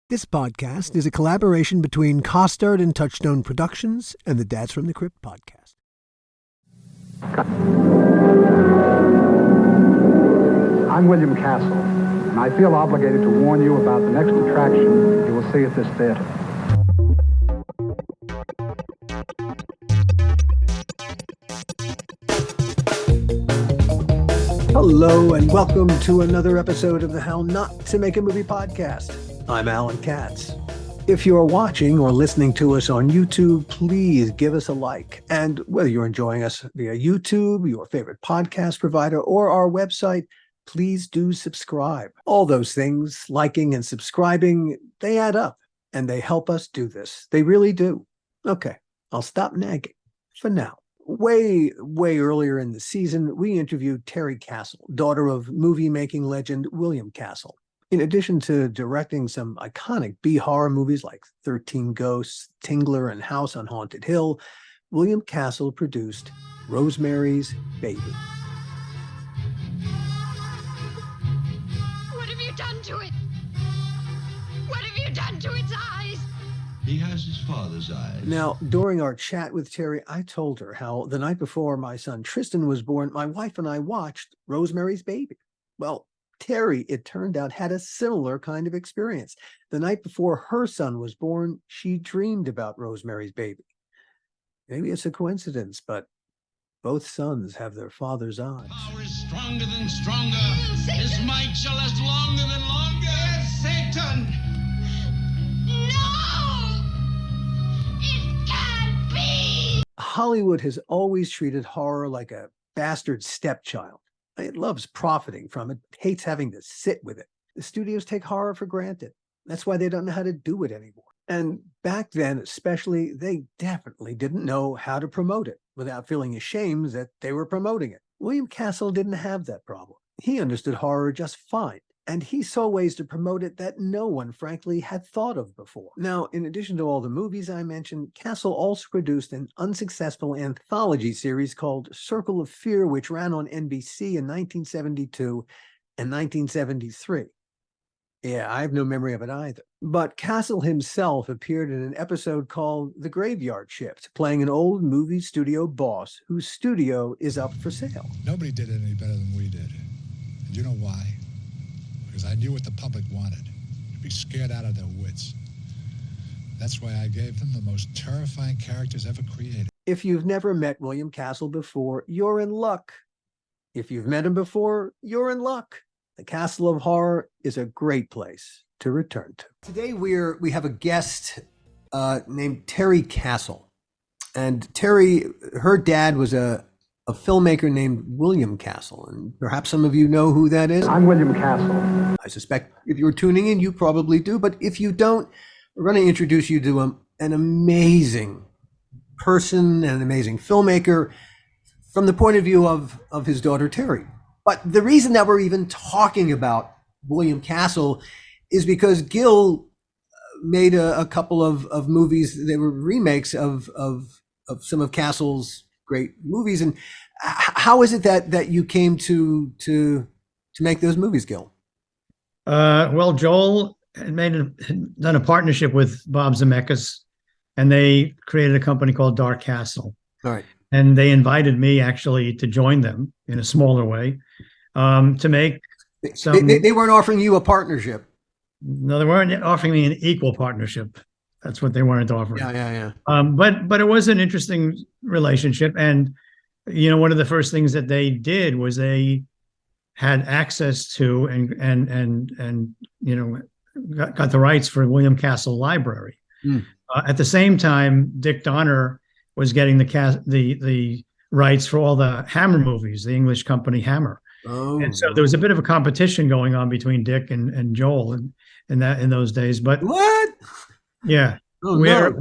This podcast is a collaboration between Costard and Touchstone Productions and the Dads from the Crypt podcast. I'm William Castle, and I feel obligated to warn you about the next attraction you will see at this theater. Hello, and welcome to another episode of the How Not to Make a Movie podcast. I'm Alan Katz. If you're watching or listening to us on YouTube, please give us a like. And whether you're enjoying us via YouTube, your favorite podcast provider, or our website, please do subscribe. All those things, liking and subscribing, they add up and they help us do this. They really do. Okay, I'll stop nagging for now. Way earlier in the season, we interviewed Terry Castle, daughter of movie-making legend William Castle. In addition to directing some iconic B-horror movies like 13 Ghosts, Tingler, and House on Haunted Hill, William Castle produced Rosemary's Baby. What have you done to it? What have you done to its eyes? He has his father's eyes. Now, during our chat with Terry, I told her how the night before my son Tristan was born, my wife and I watched Rosemary's Baby. Well, Terry, it turned out, had a similar kind of experience. The night before her son was born, she dreamed about Rosemary's Baby. Maybe it's a coincidence, but both sons have their father's eyes. Power is stronger than stronger. Satan! His might shall last longer than longer. Yes, Satan! No! It can't be! Hollywood has always treated horror like a bastard stepchild. It loves profiting from it, hates having to sit with it. The studios take horror for granted. That's why they don't know how to do it anymore. And back then, especially, they definitely didn't know how to promote it without feeling ashamed that they were promoting it. William Castle didn't have that problem. He understood horror just fine, and he saw ways to promote it that no one, frankly, had thought of before. Now, in addition to all the movies I mentioned, Castle also produced an unsuccessful anthology series called Circle of Fear, which ran on NBC in 1972 and 1973. Yeah, I have no memory of it either. But Castle himself appeared in an episode called The Graveyard Shift, playing an old movie studio boss whose studio is up for sale. Nobody did it any better than we did. And you know why? Because I knew what the public wanted, to be scared out of their wits. That's why I gave them the most terrifying characters ever created. If you've never met William Castle before, you're in luck. If you've met him before, you're in luck. The Castle of Horror is a great place to return to. Today we have a guest named Terry Castle. And Terry, her dad was a filmmaker named William Castle, and perhaps some of you know who that is. I'm William Castle. I suspect if you're tuning in, you probably do, but if you don't, we're going to introduce you to an amazing person, an amazing filmmaker from the point of view of his daughter, Terry. But the reason that we're even talking about William Castle is because Gil made a couple of movies. They were remakes of some of Castle's great movies. And how is it that you came to make those movies, Gil? Well, Joel had done a partnership with Bob Zemeckis, and they created a company called Dark Castle. All right. And they invited me actually to join them in a smaller way to make some. They weren't offering you a partnership. No, they weren't offering me an equal partnership. That's what they weren't offering. Yeah. But it was an interesting relationship, and one of the first things that they did was they had access to and got the rights for William Castle Library. At the same time, Dick Donner was getting the rights for all the Hammer movies, the English company Hammer. Oh. And so there was a bit of a competition going on between Dick and Joel in those days. But what? Yeah. Oh, no.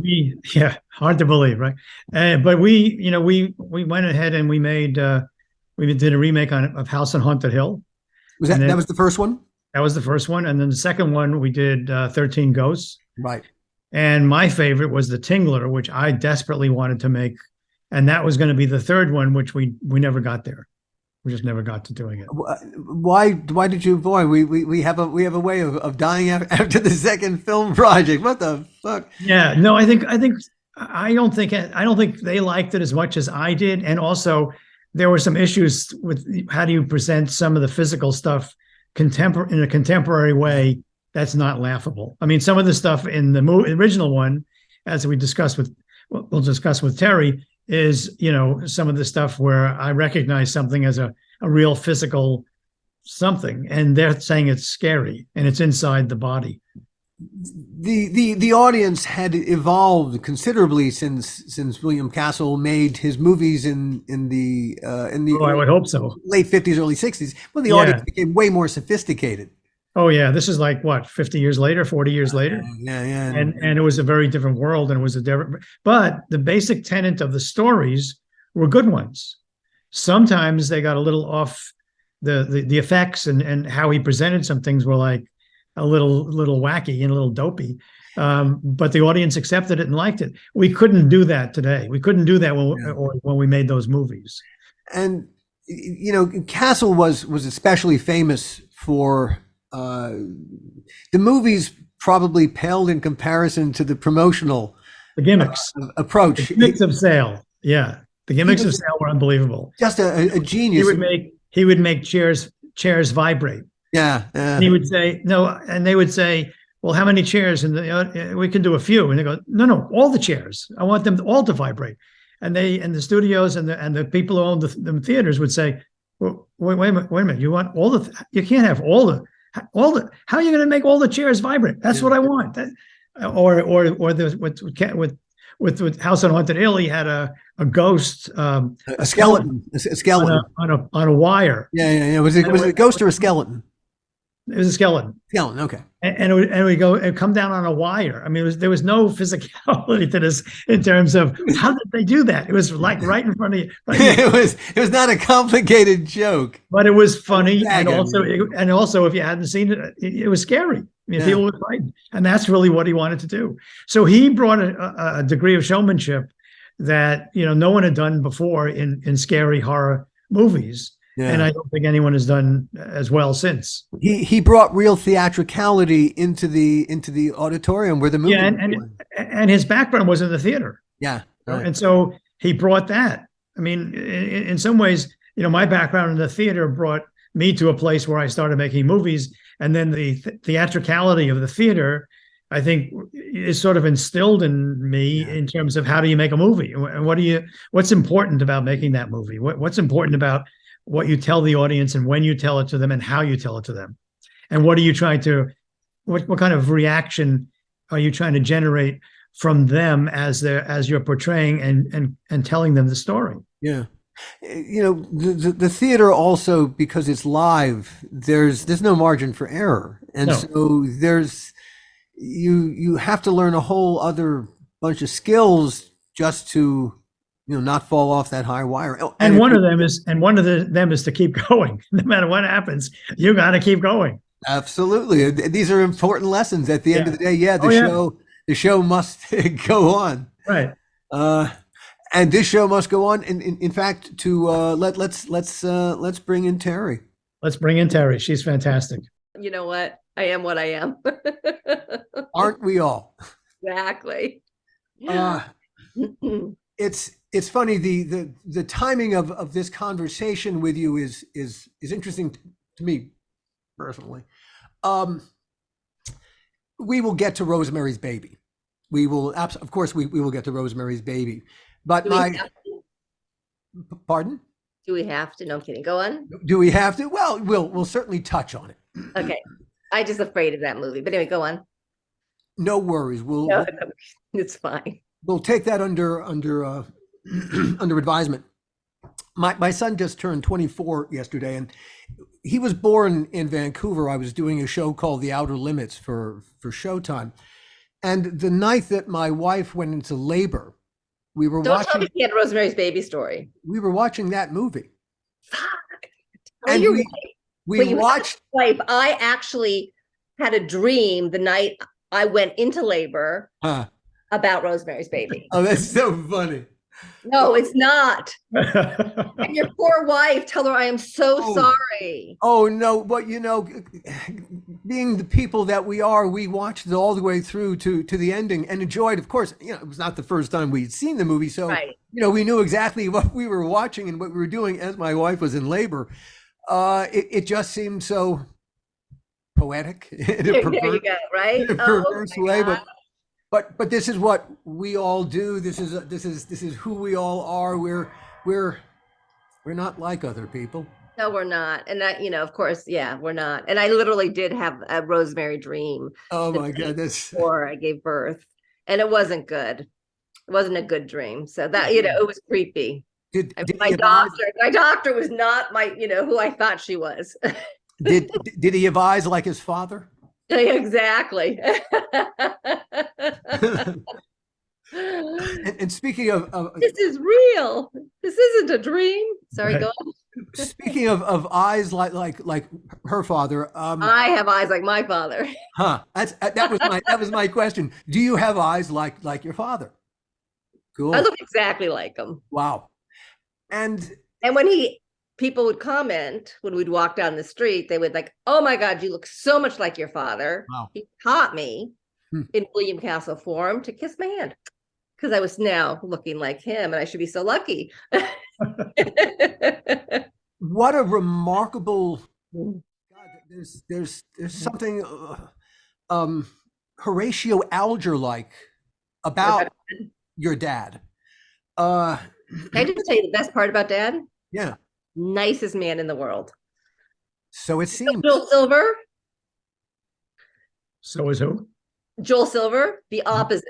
Hard to believe, right? But we went ahead and we did a remake of House on Haunted Hill. That was the first one? That was the first one. And then the second one, we did 13 Ghosts. Right. And my favorite was the Tingler, which I desperately wanted to make. And that was going to be the third one, which we never got there. We just never got to doing it. Why did you, boy, we have a way of dying after the second film project. What the fuck? Yeah, no, I don't think they liked it as much as I did. And also there were some issues with how do you present some of the physical stuff in a contemporary way that's not laughable. I mean, some of the stuff in the original one, as we'll discuss with Terry, is, you know, some of the stuff where I recognize something as a real physical something, and they're saying it's scary and it's inside the body. The audience had evolved considerably since William Castle made his movies in the I would hope so. late 50s, early 60s, when the audience became way more sophisticated. Oh yeah, this is like what, 50 years later, 40 years later. Yeah. And it was a very different world, and it was a different, but the basic tenet of the stories were good ones. Sometimes they got a little off, the effects and how he presented some things were like a little wacky and a little dopey. But the audience accepted it and liked it. We couldn't do that today. We couldn't do that when we made those movies. And, you know, Castle was especially famous for the movies probably paled in comparison to the promotional gimmicks approach. The gimmicks of sale. Yeah. The gimmicks of sale were unbelievable. Just a genius. He would make chairs vibrate. Yeah. And he would say, no, and they would say, well, how many chairs? And we can do a few. And they go, no, all the chairs. I want them all to vibrate. And the studios and the people who own the theaters would say, well, wait a minute. You want you can't have all the, how are you going to make all the chairs vibrate? That's what I want. With House on Haunted Hill, he had a ghost, a skeleton on a wire. Yeah. Was it a ghost or a skeleton? It was a skeleton. Skeleton, okay. And it would come down on a wire. I mean, there was no physicality to this in terms of how did they do that? It was like right in front of you. It was not a complicated joke, but it was funny, and also if you hadn't seen it, it was scary. I mean, people were frightened, and that's really what he wanted to do. So he brought a degree of showmanship that, you know, no one had done before in scary horror movies. Yeah. And I don't think anyone has done as well since. He brought real theatricality into the auditorium where the movie. Yeah, and his background was in the theater. Yeah, right. And so he brought that. I mean, in some ways, you know, my background in the theater brought me to a place where I started making movies, and then the theatricality of the theater, I think, is sort of instilled in me in terms of how do you make a movie, and what's important about making that movie, what's important about what you tell the audience and when you tell it to them and how you tell it to them. And what are you trying to, what kind of reaction are you trying to generate from them as you're portraying and telling them the story? Yeah. You know, the theater also, because it's live, there's no margin for error. And so you have to learn a whole other bunch of skills just to, you know, not fall off that high wire. And one of them is to keep going. No matter what happens, you got to keep going. Absolutely. These are important lessons at the end of the day. Yeah. The show must go on. Right. And this show must go on. And in fact, let's bring in Terry. Let's bring in Terry. She's fantastic. You know what? I am what I am. Aren't we all? Exactly. It's funny, the timing of this conversation with you is interesting to me personally. We will get to Rosemary's Baby. We will of course we will get to Rosemary's Baby. But pardon? Do we have to? No, I'm kidding. Go on. Do we have to? Well, we'll certainly touch on it. Okay. I'm just afraid of that movie. But anyway, go on. No worries. It's fine. We'll take that under advisement. My son just turned 24 yesterday, and he was born in Vancouver. I was doing a show called The Outer Limits for Showtime. And the night that my wife went into labor, we were Don't tell me he had Rosemary's Baby story. We were watching that movie. And we watched. I actually had a dream the night I went into labor about Rosemary's Baby. Oh, that's so funny. No, it's not. And your poor wife, tell her I am so Oh. sorry. Oh no, but being the people that we are, we watched it all the way through to the ending and enjoyed. Of course, it was not the first time we'd seen the movie, so Right. we knew exactly what we were watching and what we were doing as my wife was in labor. It just seemed so poetic in There you go, right? in a Oh perverse my way, God. but this is what we all do. This is who we all are. We're not like other people. No, we're not. And that, of course, yeah, we're not. And I literally did have a Rosemary dream Oh the my night goodness. before I gave birth, and it wasn't good. It wasn't a good dream. So that, Yeah. it was creepy. Did My he advise, doctor was not who I thought she was. did he have eyes like his father? Exactly. And speaking of This is real. This isn't a dream. Sorry, Right. go on. speaking of eyes like her father, I have eyes like my father. that was my question. Do you have eyes like your father? Cool. I look exactly like him. Wow. And And when people would comment when we'd walk down the street, they would like, "Oh my God, you look so much like your father." Wow. He taught me Hmm. in William Castle form to kiss my hand because I was now looking like him, and I should be so lucky. what a remarkable God, there's something Horatio Alger like about your dad. Can I just tell you the best part about Dad? Yeah. Nicest man in the world. So it seems. Joel Silver, So is who? Joel Silver, the opposite.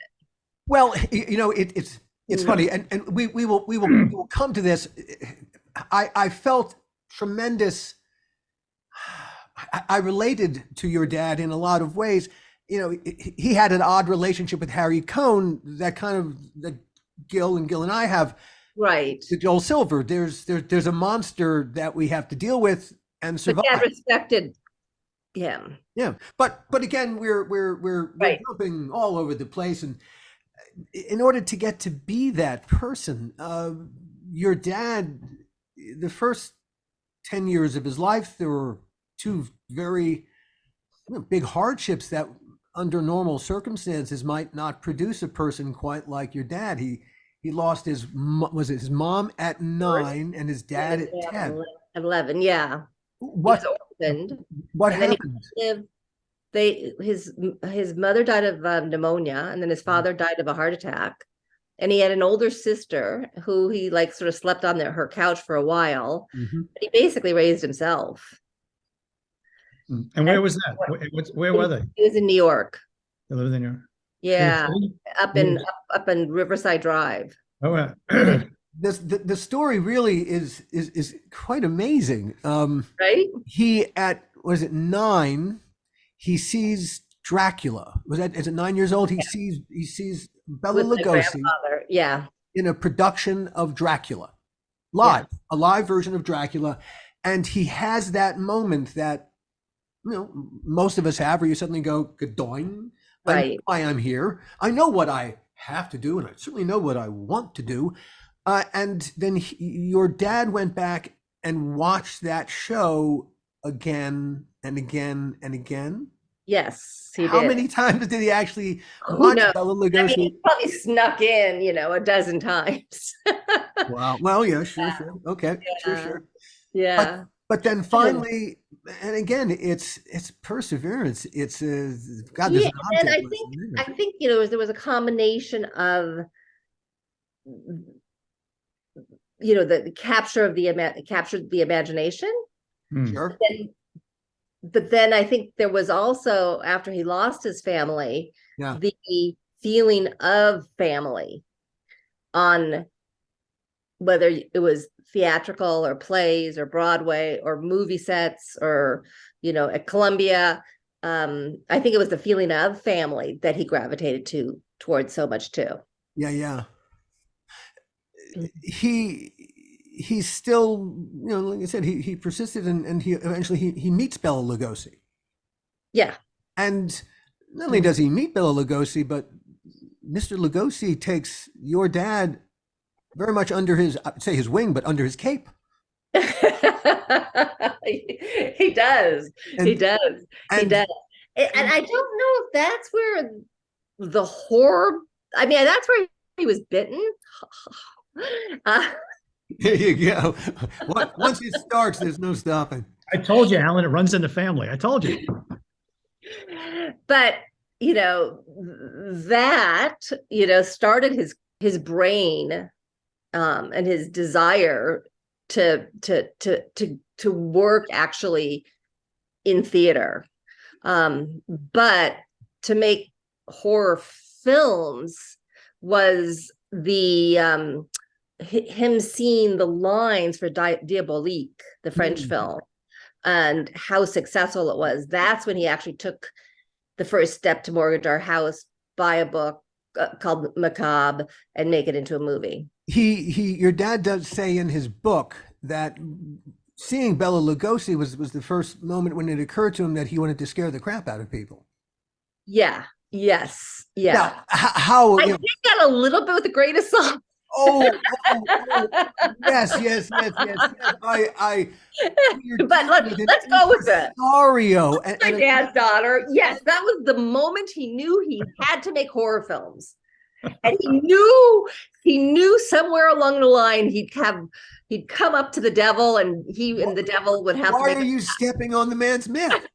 Well, it's funny, and we will come to this. I felt tremendous. I related to your dad in a lot of ways. He had an odd relationship with Harry Cohn, that Gil and I have. Right. To Joel Silver, there's a monster that we have to deal with and But survive. Dad respected him. Yeah, but again, we're Right. jumping all over the place, and in order to get to be that person, your dad, the first 10 years of his life, there were two very big hardships that, under normal circumstances, might not produce a person quite like your dad. He lost his mom at 9 and his dad at 10. 11, yeah. What He was orphaned. what And then happened? his mother died of pneumonia, and then his father died of a heart attack. And he had an older sister who he sort of slept on her couch for a while. Mhm. But he basically raised himself. And where was that? Where were they? He was in New York. They lived in New York. Yeah, up in Yes. up in Riverside Drive. Oh, right. The story really is quite amazing. Right? He was it 9? He sees Dracula. Is it 9 years old? He sees Bela With my Lugosi grandfather. Yeah. in a production of Dracula, live, a live version of Dracula, and he has that moment that most of us have, where you suddenly go, "Gadoing." I know Right. why I'm here. I know what I have to do, and I certainly know what I want to do. And then your dad went back and watched that show again and again and again. Yes, he How did. many times did he actually Who watch knows? Bela I mean, Lugosi? he probably snuck in, a dozen times. Wow. Well, yeah, sure. Okay, Yeah. sure. Yeah. But then finally, and again, it's perseverance. It's God. There's Yeah, an and object lesson there. I think there was a combination of the captured the imagination. Sure. But then I think there was also, after he lost his family, Yeah. the feeling of family, on whether it was theatrical or plays or Broadway or movie sets or at Columbia. I think it was the feeling of family that he gravitated towards so much too. Yeah. He's still, like I said, he persisted, and he eventually he meets Bela Lugosi. Yeah. And not only does he meet Bela Lugosi, but Mr. Lugosi takes your dad very much under his, I'd say his wing, but under his cape. He does. He And- does. He and- does. And I don't know if that's where the horror, I mean, that's where he was bitten. There you go. Once it starts, there's no stopping. I told you, Alan, it runs in the family. I told you. But, you know, that, you know, started his brain and his desire to work actually in theater. But to make horror films was the him seeing the lines for Diabolique, the French film, and how successful it was. That's when he actually took the first step to mortgage our house, buy a book called Macabre, and make it into a movie. Your dad does say in his book that seeing Bela Lugosi was the first moment when it occurred to him that he wanted to scare the crap out of people. Yeah. Yes. Yeah. Now, how? I You know, think that a little bit with a grain of salt. yes. But let's go with it. Mario. My dad's daughter. Yes, that was the moment he knew he had to make horror films. And he knew somewhere along the line he'd come up to the devil, and the devil would have Why to are you stepping on the man's myth?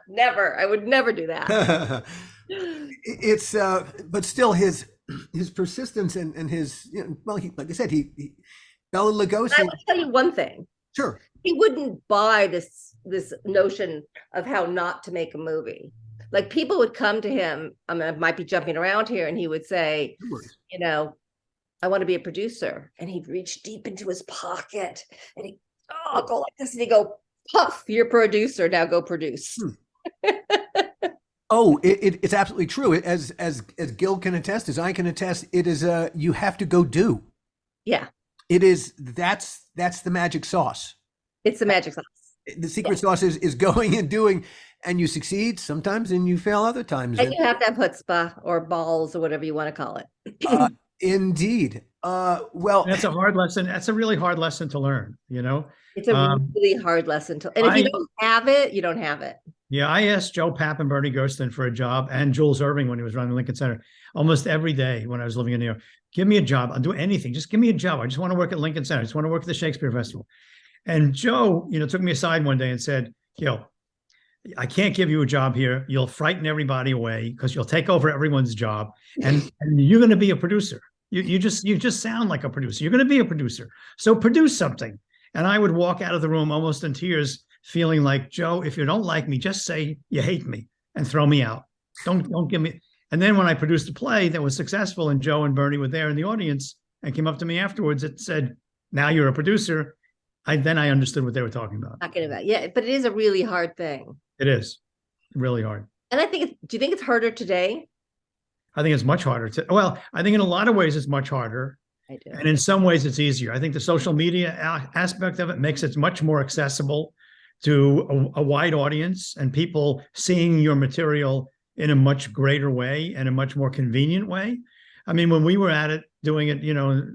Never. I would never do that. It's but still his persistence and his, you know, well, like I said, Bela Lugosi. I will tell you one thing. Sure. He wouldn't buy this notion of how not to make a movie. Like, people would come to him, I mean, I might be jumping around here, and he would say, you know, I want to be a producer. And he'd reach deep into his pocket and he'd go like this, and he'd go, puff, you're a producer, now go produce. Oh, it's absolutely true. As Gil can attest, as I can attest, it is you have to go do. Yeah. It is, that's the magic sauce. It's the magic sauce. The secret sauce is going and doing, and you succeed sometimes and you fail other times. And you have to have chutzpah or balls or whatever you want to call it. Indeed. Well, That's a hard lesson. That's a really hard lesson to learn, you know? It's a really hard lesson to, and if you don't have it, you don't have it. Yeah, I asked Joe Papp and Bernie Gersten for a job, and Jules Irving when he was running Lincoln Center, almost every day when I was living in New York. Give me a job. I'll do anything. Just give me a job. I just want to work at Lincoln Center. I just want to work at the Shakespeare Festival. And Joe, you know, took me aside one day and said, Gil, I can't give you a job here. You'll frighten everybody away because you'll take over everyone's job, and you're going to be a producer. You just sound like a producer. You're going to be a producer. So produce something. And I would walk out of the room almost in tears, feeling like, Joe, if you don't like me, just say you hate me and throw me out. Don't give me. And then when I produced a play that was successful, and Joe and Bernie were there in the audience and came up to me afterwards, it said, now you're a producer. Then I understood what they were talking about. Talking about, yeah, but it is a really hard thing. It is really hard. And I think, do you think it's harder today? I think it's much harder well, I think in a lot of ways it's much harder. I do. And in some ways it's easier. I think the social media aspect of it makes it much more accessible to a wide audience, and people seeing your material in a much greater way and a much more convenient way. I mean, when we were at it, doing it,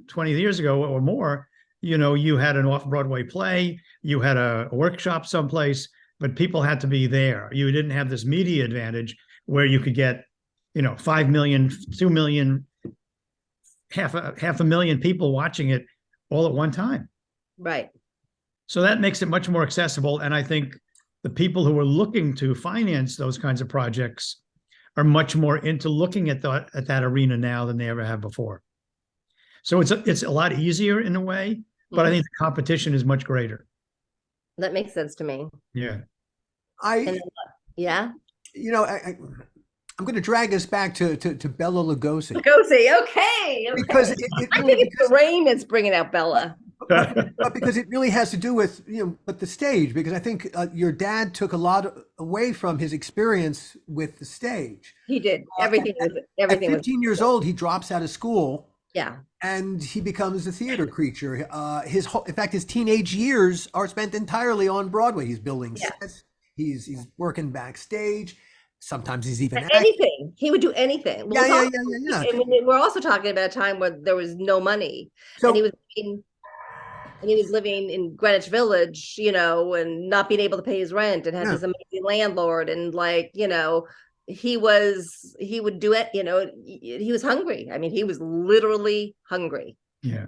20 years ago or more, you had an off-Broadway play, you had a workshop someplace, but people had to be there. You didn't have this media advantage where you could get, 5 million, 2 million, half a million people watching it all at one time. Right. So that makes it much more accessible. And I think the people who are looking to finance those kinds of projects are much more into looking at that arena now than they ever have before. So it's a lot easier in a way, but I think the competition is much greater. That makes sense to me. Yeah. Yeah. I'm going to drag us back to Bela Lugosi. Okay. Because I think it's the rain that's bringing out Bella. But because it really has to do with, with the stage, because I think your dad took a lot away from his experience with the stage. He did. Everything at 15 years old, he drops out of school. Yeah. And he becomes a theater creature. In fact, his teenage years are spent entirely on Broadway. He's building sets. He's working backstage. Sometimes he's even acting. Anything. He would do anything. Yeah, We'll yeah, talk- yeah, yeah, yeah. And we're also talking about a time where there was no money, and So he was living in Greenwich Village, and not being able to pay his rent, and had Yeah. this amazing landlord, and he would do it. He was hungry. I mean, he was literally hungry. Yeah.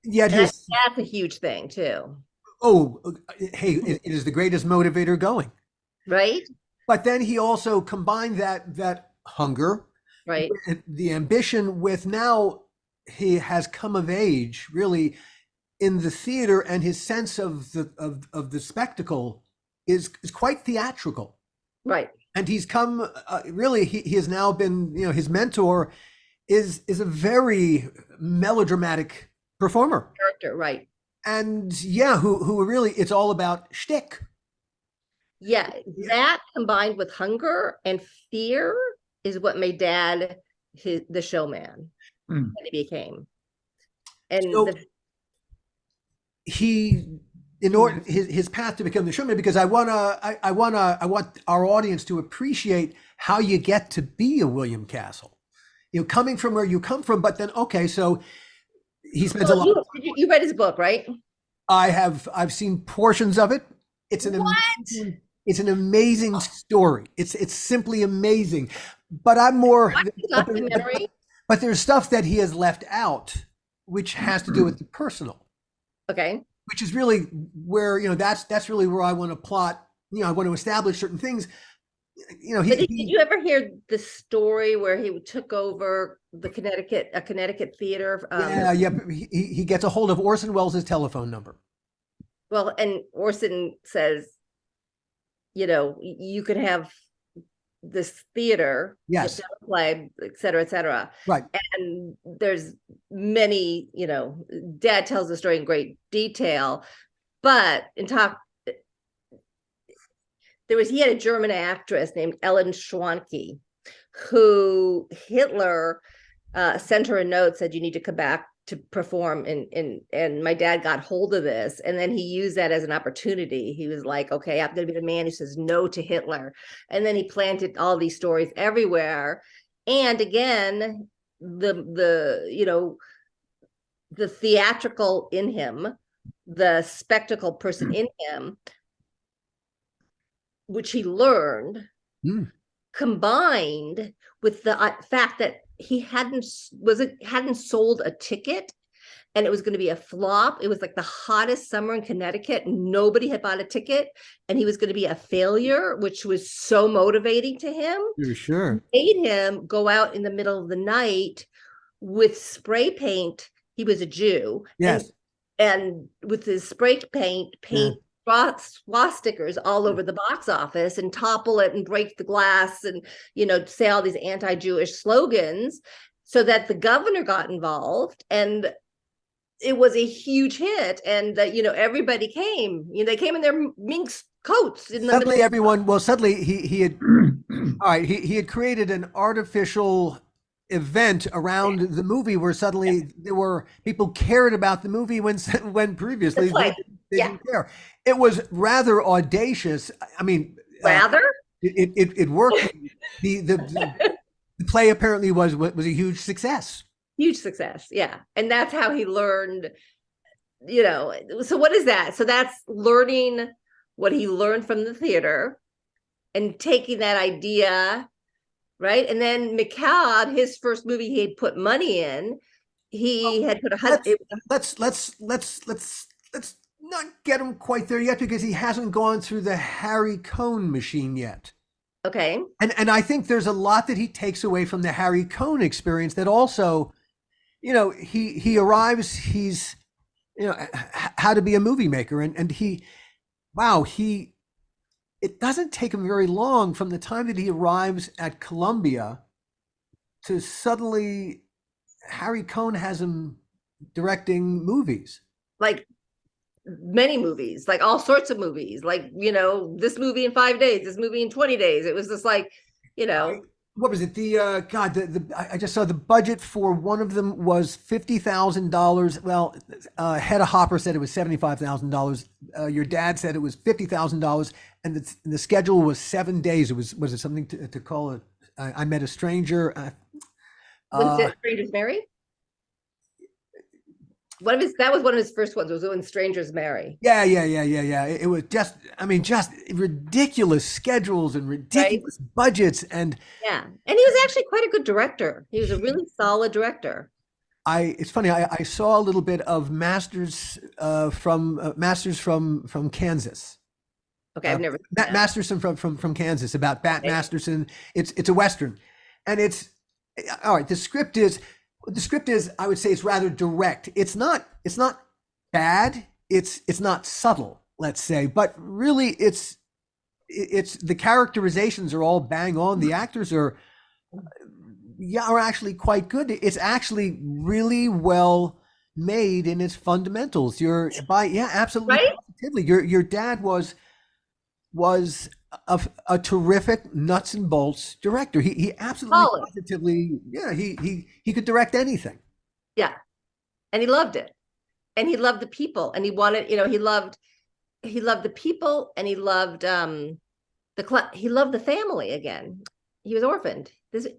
yet That's his a huge thing too, hey, it is the greatest motivator going. right? But then he also combined that hunger, Right. the ambition, with now he has come of age really in the theater, and his sense of the spectacle is quite theatrical. Right. And he's come really he has now been, his mentor is a very melodramatic performer. Character, right. And yeah, who really, it's all about shtick. Yeah, that combined with hunger and fear is what made Dad the showman Hmm. that he became. And So he, in order his path to become the showman, because I want our audience to appreciate how you get to be a William Castle. Coming from where you come from, but then okay, so he spends a lot. You read his book, right? I've seen portions of it. It's an amazing story. It's simply amazing. But I'm more Documentary. but there's stuff that he has left out, which has to do with the personal. Okay. Which is really where, that's really where I want to plot, I want to establish certain things. Did you ever hear the story where he took over a Connecticut theater? Yeah. He gets a hold of Orson Welles' telephone number. Well, and Orson says, you could have this theater, Yes, play, et cetera, right. and there's many, Dad tells the story in great detail, but he had a German actress named Ellen Schwanke, who Hitler sent her a note, said, you need to come back to perform, and my dad got hold of this, and then he used that as an opportunity. He was like, okay, I'm going to be the man who says no to Hitler. And then he planted all these stories everywhere. And again, the theatrical in him, the spectacle person in him, which he learned, combined with the fact that he hadn't sold a ticket, and it was going to be a flop. It was like the hottest summer in Connecticut. Nobody had bought a ticket, and he was going to be a failure, which was so motivating to him. You're sure. Made him go out in the middle of the night with spray paint. He was a Jew. Yes. And with his spray paint swastikas all over the box office, and topple it and break the glass, and say all these anti-Jewish slogans, so that the governor got involved, and it was a huge hit. And everybody came. They came in their minx coats. Suddenly, he had all right. He had created an artificial event around the movie where suddenly there were people cared about the movie when previously they didn't care. It was rather audacious. I mean, it worked. The play apparently was a huge success. Huge success, yeah. And that's how he learned. So what is that? So that's learning what he learned from the theater and taking that idea, right? And then McCabe, his first movie he had put money in, he had put let's not get him quite there yet, because he hasn't gone through the Harry Cohn machine yet. Okay. And I think there's a lot that he takes away from the Harry Cohn experience that also, he arrives, he's, how to be a movie maker. And it doesn't take him very long from the time that he arrives at Columbia to suddenly Harry Cohn has him directing movies. Like many movies, like all sorts of movies, like, this movie in 5 days, this movie in 20 days. It was just like, what was it? I just saw the budget for one of them was $50,000. Well, Hedda Hopper said it was $75,000. Your dad said it was $50,000, and the schedule was 7 days. Was it something to call it? I met a stranger. Was it Strangers Marry? That was one of his first ones. Was when Strangers Marry. Yeah. It was just, I mean, just ridiculous schedules and ridiculous budgets. And yeah, and he was actually quite a good director. He was a really solid director. It's funny. I saw a little bit of Masters from Kansas. Okay, I've never seen that. Masterson from Kansas, about Bat Masterson. It's a Western, and it's all right. The script is, I would say, it's rather direct. It's not bad. It's not subtle, let's say, but really it's the characterizations are all bang on. The actors are actually quite good. It's actually really well made in its fundamentals. Absolutely. Right? Positively. Your dad was a terrific nuts and bolts director. He absolutely positively, he could direct anything. Yeah. And he loved it. And he loved the people. And he wanted, he loved the people, and he loved he loved the family again. He was orphaned.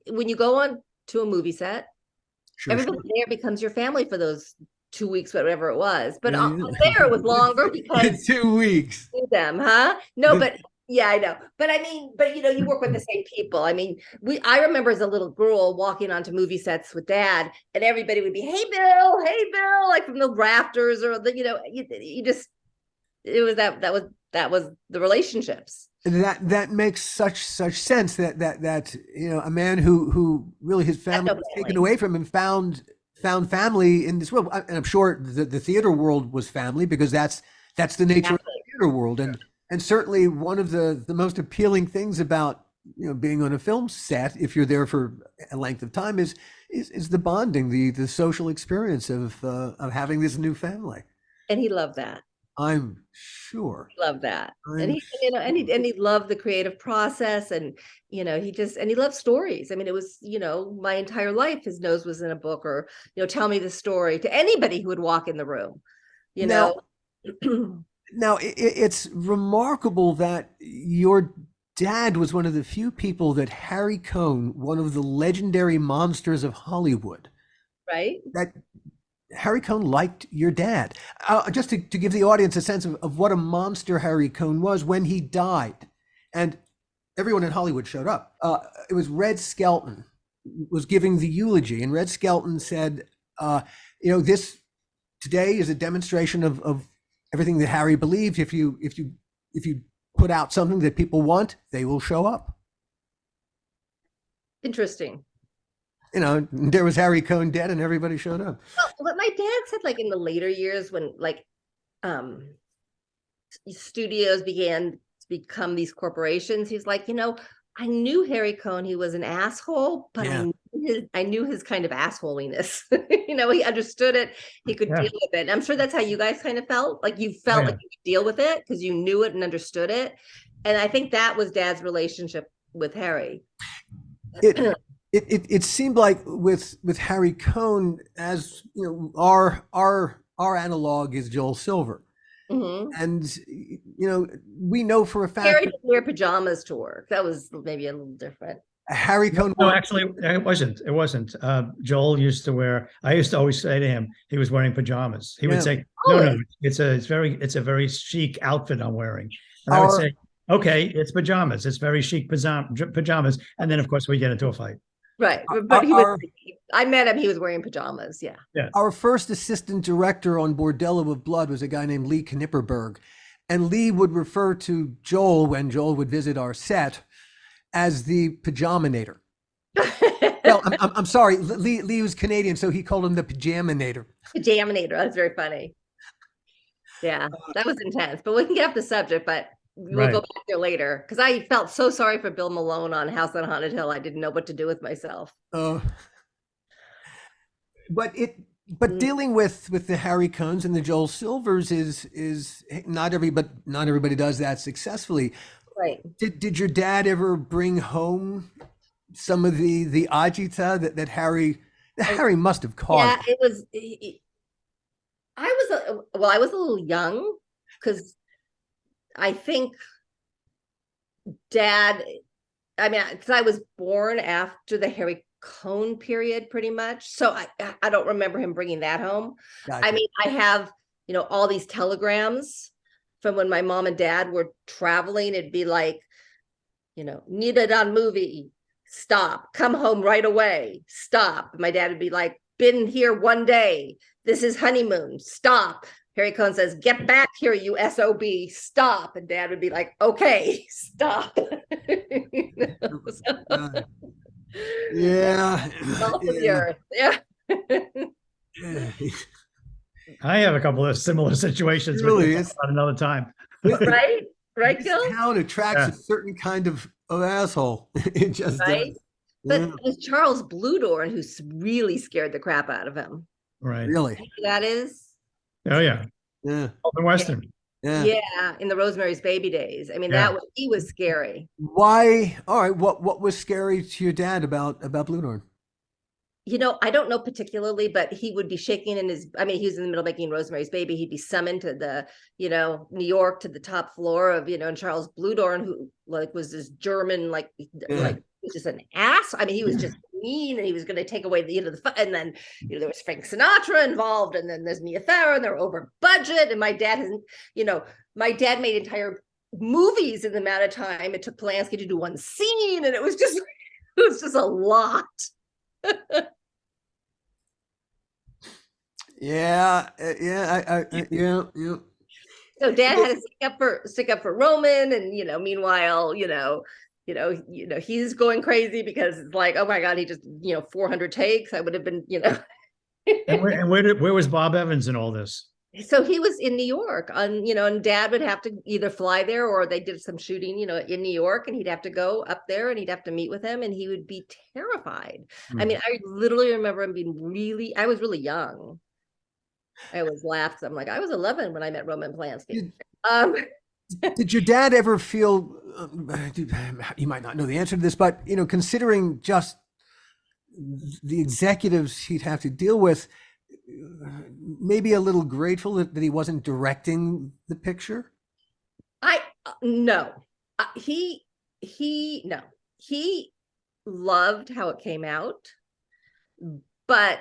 When you go on to a movie set, everybody there becomes your family for those 2 weeks, whatever it was. But there it was longer because 2 weeks. Them, huh? No, but yeah, I know. But I mean, you work with the same people. I mean, I remember as a little girl walking onto movie sets with Dad, and everybody would be, hey Bill, like from the rafters, or that was the relationships. That makes such sense that a man who really his family was taken away from him found family in this world. And I'm sure the theater world was family, because that's the nature of the theater world. And certainly one of the most appealing things about being on a film set, if you're there for a length of time, is the bonding, the social experience of having this new family. And he loved that. I'm sure. He loved that. And he loved the creative process, and he loved stories. I mean, it was, my entire life his nose was in a book, or tell me the story to anybody who would walk in the room. Now, it's remarkable that your dad was one of the few people that Harry Cohn, one of the legendary monsters of Hollywood, right? That Harry Cohn liked your dad. Just to give the audience a sense of what a monster Harry Cohn was when he died, and everyone in Hollywood showed up. It was Red Skelton was giving the eulogy, and Red Skelton said, this today is a demonstration of everything that Harry believed. If you put out something that people want, they will show up. Interesting. There was Harry Cohn dead, and everybody showed up. Well, what my dad said, like in the later years, when studios began to become these corporations, he's like, I knew Harry Cohn, he was an asshole, but I knew his kind of assholiness. He understood it. He could deal with it. And I'm sure that's how you guys kind of felt. Like you felt like you could deal with it because you knew it and understood it. And I think that was Dad's relationship with Harry. It seemed like with Harry Cohn, as our analog is Joel Silver. Mm-hmm. And we know for a fact Harry didn't wear pajamas to work. That was maybe a little different. Harry Cohn. No, actually, it wasn't. Joel used to wear. I used to always say to him, he was wearing pajamas. He would say, "No, it's a very chic outfit I'm wearing." And I would say, "Okay, it's pajamas. It's very chic pajamas." And then, of course, we get into a fight. Right, but I met him. He was wearing pajamas. Yeah. Our first assistant director on Bordello of Blood was a guy named Lee Knipperberg, and Lee would refer to Joel when Joel would visit our set as the pajamanator. Well, I'm sorry, Lee was Canadian, so he called him the pajamanator. Pajamanator. That's very funny. Yeah, that was intense. But we can get off the subject, but we'll go back there later, because I felt so sorry for Bill Malone on House on Haunted Hill. I didn't know what to do with myself. But dealing with the Harry Cohns and the Joel Silvers is not everybody does that successfully. Right. Did your dad ever bring home some of the agita that Harry must have caused. Yeah, it was. I was a little young because I think Dad. I mean, because I was born after the Harry Cohn period, pretty much. So I don't remember him bringing that home. Gotcha. I mean, I have all these telegrams from when my mom and dad were traveling. It'd be like, needed on movie, stop, come home right away, stop. My dad would be like, been here one day, this is honeymoon, stop. Harry Cohn says, get back here, you SOB, stop. And Dad would be like, okay, stop. Yeah. Salt of the earth. Yeah. I have a couple of similar situations. Really At another time. Right, This Gil? town attracts a certain kind of asshole. It just Right? does. But Yeah. it was Charles Bluedorn who really scared the crap out of him. Right. Really? You know who that is? Oh yeah. Yeah. Open Western. Yeah. Yeah, in the Rosemary's Baby days. I mean, Yeah. he was scary. Why? All right. What was scary to your dad about Blue Norn? I don't know particularly, but he would be shaking he was in the middle of making Rosemary's Baby. He'd be summoned to the, New York, to the top floor of, and Charles Bluedorn, who was this German, he was just an ass. I mean, he was just mean, and he was going to take away the fun. And then, there was Frank Sinatra involved, and then there's Mia Farrow, and they're over budget. And my dad made entire movies in the amount of time it took Polanski to do one scene. And it was just a lot. Yeah. Yeah. So Dad had to stick up for Roman, and meanwhile, he's going crazy because it's like, oh my God, he just 400 takes. I would have been, And where was Bob Evans in all this? So he was in New York and Dad would have to either fly there, or they did some shooting, in New York, and he'd have to go up there and he'd have to meet with him, and he would be terrified. I mean, I literally remember him being I was really young. I always laughed. I'm like, I was 11 when I met Roman Polanski. Did your dad ever feel, you might not know the answer to this, but, considering just the executives he'd have to deal with, maybe a little grateful that he wasn't directing the picture? No. He loved how it came out, but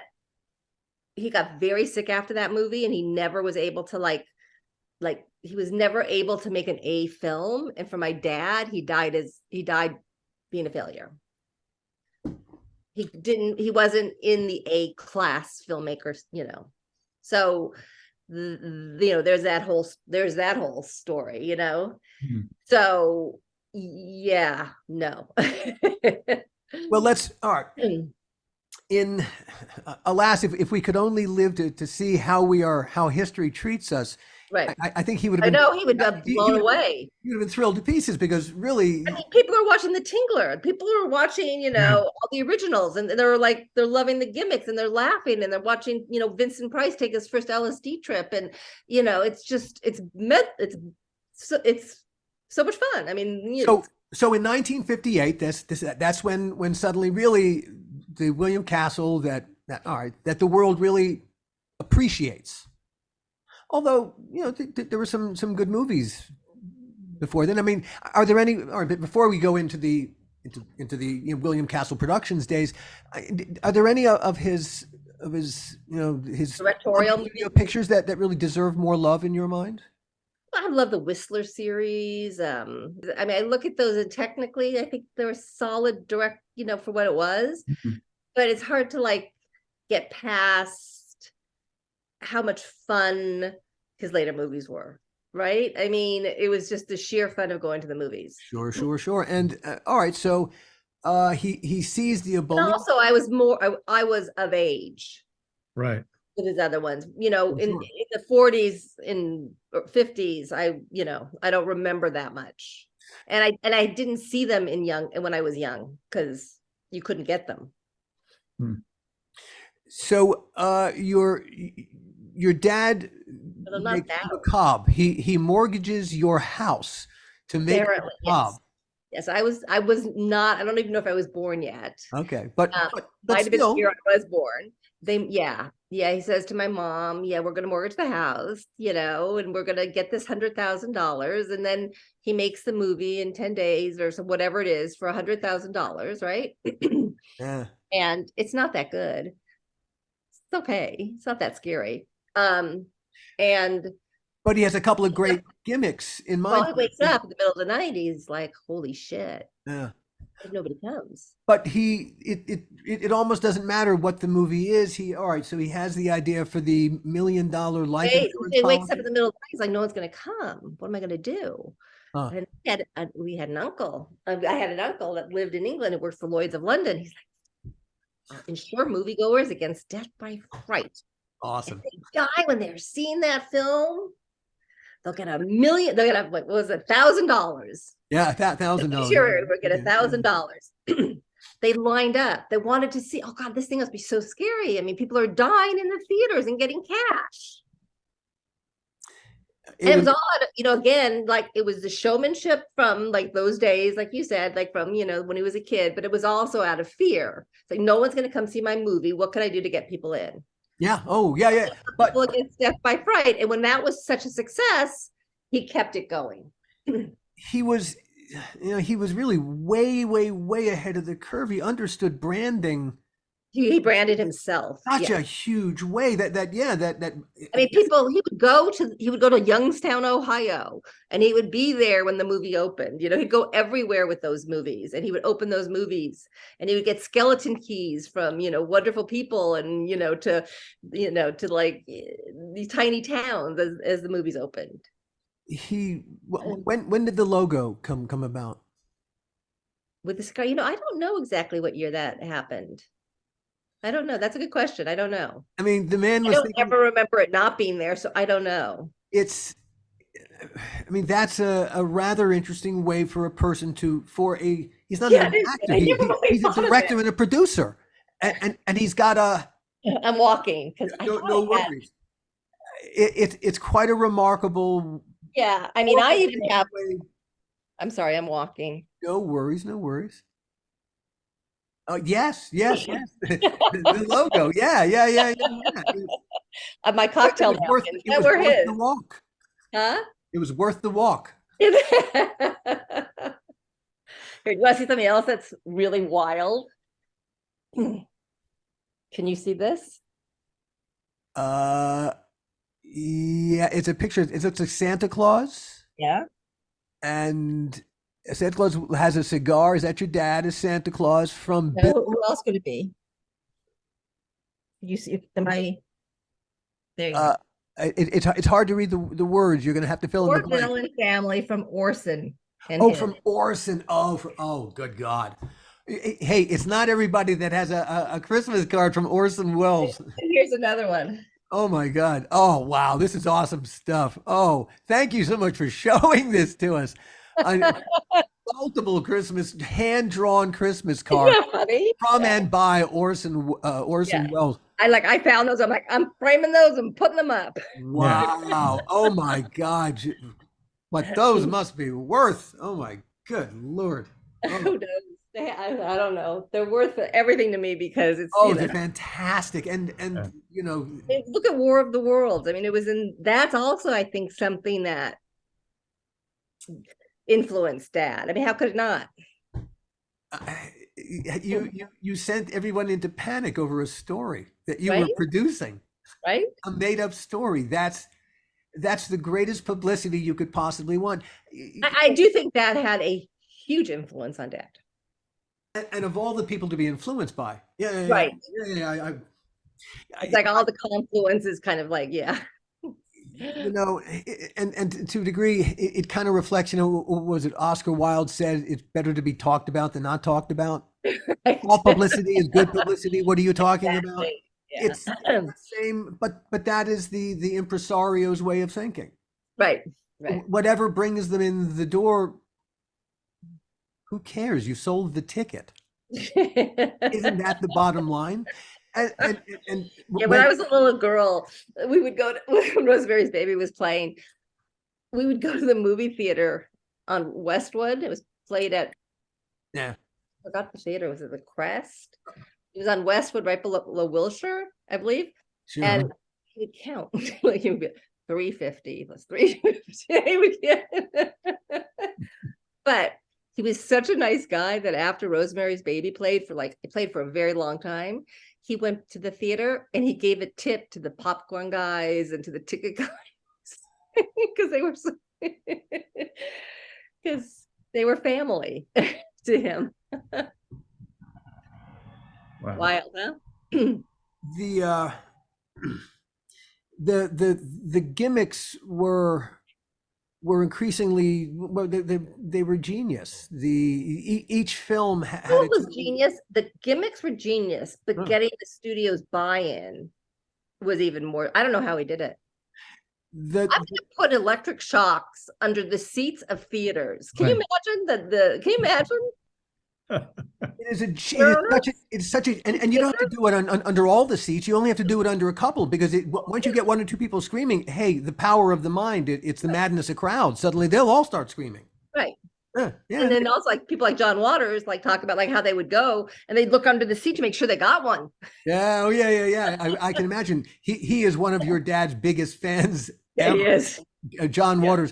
he got very sick after that movie, and he never was able to he was never able to make an A film. And for my dad, he died being a failure. He wasn't in the A class filmmakers, so there's that whole story, so yeah, no. Well, all right. Alas, if we could only live to see how history treats us, right? I think he would have been. I know he would have blown away. He would have been thrilled to pieces, because really, I mean, people are watching The Tingler. People are watching, all the originals, and they're loving the gimmicks, and they're laughing, and they're watching, Vincent Price take his first LSD trip, and it's so much fun. I mean, so in 1958, that's when suddenly really the William Castle that the world really appreciates. Although, there were some good movies before then. I mean, are there any? Or before we go into the William Castle Productions days, are there any of his his directorial pictures that really deserve more love in your mind? I love the Whistler series. I mean, I look at those, and technically, I think they're solid direct, for what it was. Mm-hmm. But it's hard to get past how much fun his later movies were. Right? I mean, it was just the sheer fun of going to the movies. Sure. And all right, so he sees the ebullient. And also, I was of age. Right. With his other ones, in the 40s and 50s, I don't remember that much, and I didn't see them when I was young, because you couldn't get them. So your dad makes macabre. He mortgages your house to make Macabre. Yes, I was not, I don't even know if I was born yet. Okay, but Might have been still, the year I was born. Yeah, he says to my mom, yeah, we're gonna mortgage the house, and we're gonna get this $100,000. And then he makes the movie in 10 days or so, whatever it is, for $100,000, right? yeah. And it's not that good. It's okay. It's not that scary. And But he has a couple of great gimmicks in well, mind. he wakes up in the middle of the night, he's like, holy shit, Yeah. nobody comes. But it almost doesn't matter what the movie is. All right, so he has the idea for the $1 million life Hey, insurance he wakes policy. up in the middle of the night, he's like, no one's gonna come. What am I gonna do? Huh. And we had an uncle. I had an uncle that lived in England and worked for Lloyd's of London. He's like, insure moviegoers against death by fright. Awesome. If they die when they're seeing that film, they'll get $1 million. They'll get what was it, $1,000? Yeah, $1,000. Sure, we'll get $1,000. They lined up. They wanted to see. Oh God, this thing must be so scary. I mean, people are dying in the theaters and getting cash. And it was odd, again, like it was the showmanship from like those days, like you said, like from, when he was a kid, but it was also out of fear. It's like, no one's going to come see my movie. What can I do to get people in? Yeah. Oh, yeah. But people against death by fright. And when that was such a success, he kept it going. he was really way, way, way ahead of the curve. He understood branding. He branded himself Such a huge way that I mean, he would go to Youngstown, Ohio, and he would be there when the movie opened. He'd go everywhere with those movies, and he would open those movies, and he would get skeleton keys from wonderful people, and to like these tiny towns as the movies opened. When did the logo come about? With this guy, I don't know exactly what year that happened. I don't know. That's a good question. I don't know. I mean, the man was. I don't ever remember it not being there, so I don't know. That's a rather interesting way for a person he's not an actor. He's a director and a producer, and he's got a. I'm walking because no worries. It's quite a remarkable. Yeah, I mean, I even have. I'm sorry, I'm walking. No worries. Oh, yes. The logo. Yeah. My cocktail napkins that were his. The walk. Huh? It was worth the walk. Here, do you want to see something else that's really wild? Can you see this? Yeah, it's a picture. It looks like Santa Claus. Yeah. And Santa Claus has a cigar. Is that your dad? Is Santa Claus from? No, who else could it be? You see, there you go. It's hard to read the words. You're going to have to fill in the blank. Orson family from Orson. From Orson. Oh, good God. Hey, it's not everybody that has a Christmas card from Orson Welles. Here's another one. Oh my God. Oh, wow. This is awesome stuff. Oh, thank you so much for showing this to us. Multiple hand-drawn Christmas cards from and by Orson Welles. I found those. I'm like, I'm framing those and putting them up. Wow. Oh my God. But those must be worth. Oh my good Lord. Oh. Who knows? I don't know. They're worth everything to me because it's. They're fantastic. And look at War of the Worlds. I mean, that's also, I think, something that influenced Dad. I mean, how could it not? You sent everyone into panic over a story that you Right? were producing, Right? a made-up story. That's the greatest publicity you could possibly want. I do think that had a huge influence on Dad. And of all the people to be influenced by, Right. It's like all the confluence is kind of like, yeah. And to a degree, it kind of reflects, was it Oscar Wilde said, it's better to be talked about than not talked about. Right. All publicity is good publicity. What are you talking about? Yeah. It's the same, but that is the impresario's way of thinking. Right. Whatever brings them in the door, who cares? You sold the ticket. Isn't that the bottom line? And when I was a little girl, we would go to, when Rosemary's Baby was playing, we would go to the movie theater on Westwood. It was played at Yeah. I forgot the theater. Was it the Crest? It was on Westwood, right below Wilshire, I believe. Sure. And he would count like he would be 350 plus 350. He would get- but he was such a nice guy that after Rosemary's Baby played for a very long time, he went to the theater and he gave a tip to the popcorn guys and to the ticket guys because they were because they were family to him. Wow. Wild, huh? The the gimmicks were increasingly, well, they were genius. Each film had It was its- genius. The gimmicks were genius, but Huh. getting the studio's buy-in was even more. I don't know how he did it. the I'm gonna put electric shocks under the seats of theaters. Can you imagine can you imagine? it is such a and you don't have to do it under all the seats. You only have to do it under a couple, because once you get one or two people screaming, hey, the power of the mind, it's the madness of crowds. Suddenly they'll all start screaming. Right. Yeah. And then also like people like John Waters like talk about like how they would go and they'd look under the seat to make sure they got one. Yeah. Oh yeah. I can imagine. He is one of your dad's biggest fans. Yeah, he is. John Waters.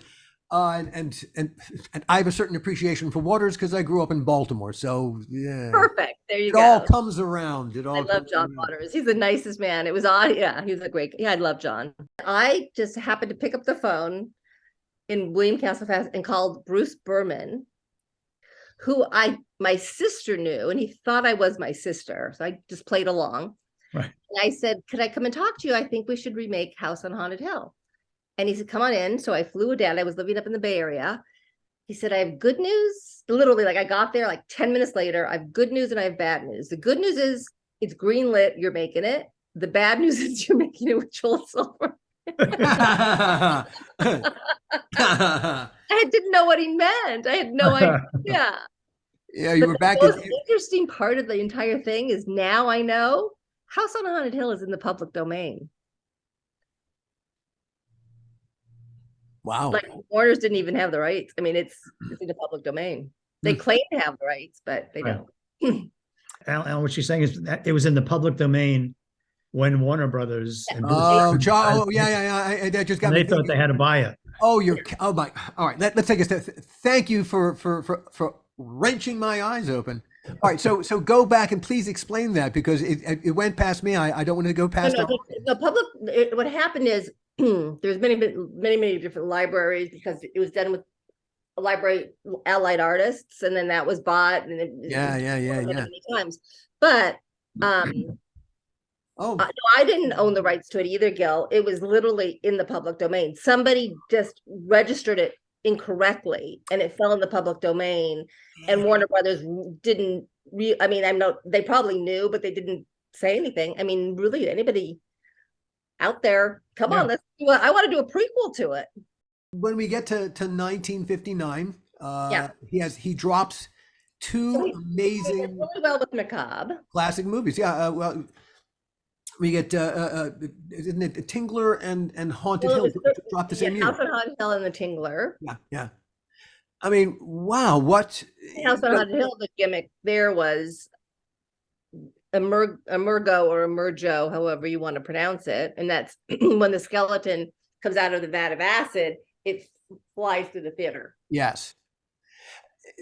And I have a certain appreciation for Waters because I grew up in Baltimore. So yeah, Perfect. There you it go. all comes around. I love John Waters. He's the nicest man. It was odd. Yeah, he was a great. Yeah, I love John. I just happened to pick up the phone in William Castle Fast and called Bruce Berman, who my sister knew, and he thought I was my sister. So I just played along. Right. And I said, could I come and talk to you? I think we should remake House on Haunted Hill. And he said, come on in. So I flew down. I was living up in the Bay Area. He said, I have good news. Literally, like I got there like 10 minutes later. I have good news and I have bad news. The good news is it's greenlit. You're making it. The bad news is you're making it with Joel Silver. I didn't know what he meant. I had no idea. Yeah, you were back. The most interesting part of the entire thing is now I know House on Haunted Hill is in the public domain. Wow. Like Warner's didn't even have the rights. I mean, it's in the public domain. They claim to have the rights, but they don't. Alan, what she's saying is that it was in the public domain when Warner Brothers and Oh, yeah. That just got and me they thought thinking. they had to buy it. Oh, oh my. All right, let's take a step. Thank you for wrenching my eyes open. All right, so go back and please explain that, because it went past me. I don't want to go past. The public. What happened is there's many different libraries, because it was done with a library allied artists, and then that was bought. And many times, but no, I didn't own the rights to it either, Gil. It was literally in the public domain. Somebody just registered it incorrectly and it fell in the public domain, and Warner Brothers didn't I mean, they probably knew, but they didn't say anything. I mean, really, anybody out there, come on, let's do it. I want to do a prequel to it. When we get to 1959, he drops two amazing really well with Macabre classic movies. Well, we get isn't it Tingler and Haunted Hill dropped the same year? House on Haunted Hill and the Tingler. Yeah. I mean, wow, what House on Haunted Hill, the gimmick there was emergo or emergo, however you want to pronounce it, and that's when the skeleton comes out of the vat of acid, it flies through the theater. Yes.